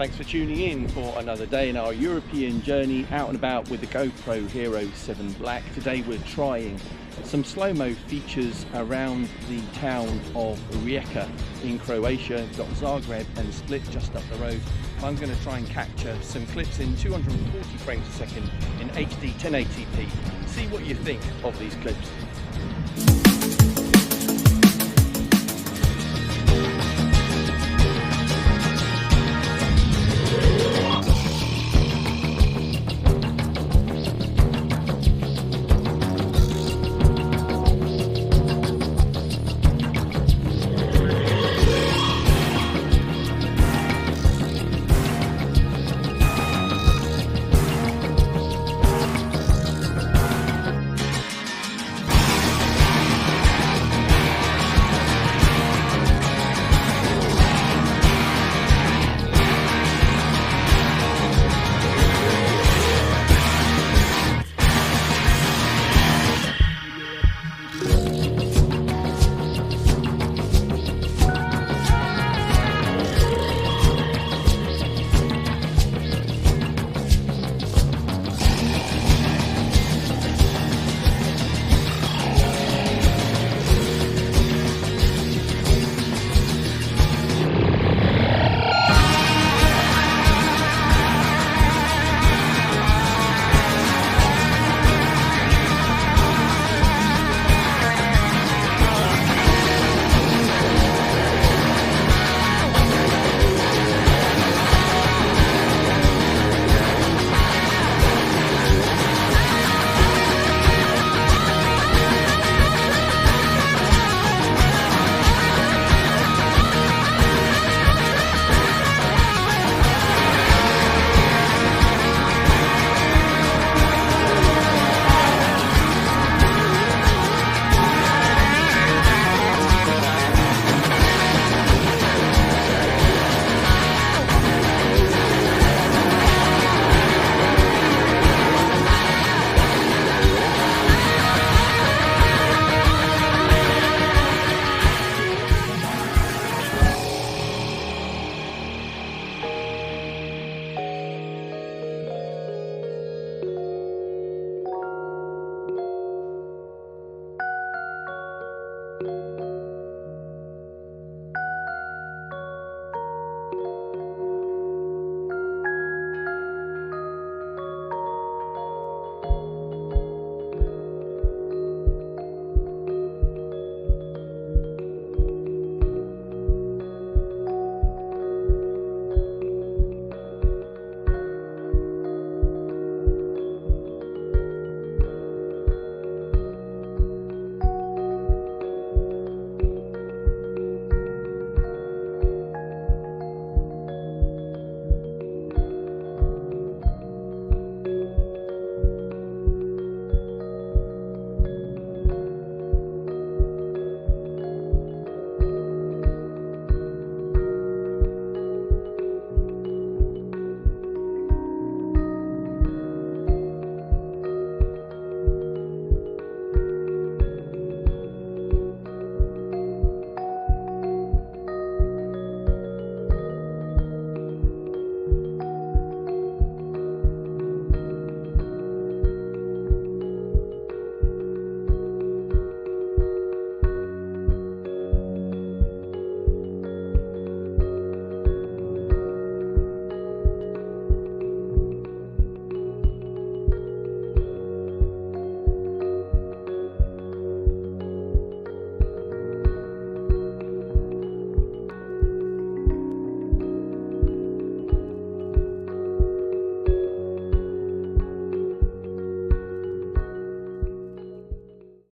Thanks for tuning in for another day in our European journey out and about with the GoPro HERO7 Black. Today we're trying some slow-mo features around the town of Rijeka in Croatia. We've got Zagreb and Split just up the road. I'm going to try and capture some clips in 240 frames a second in HD 1080p. See what you think of these clips.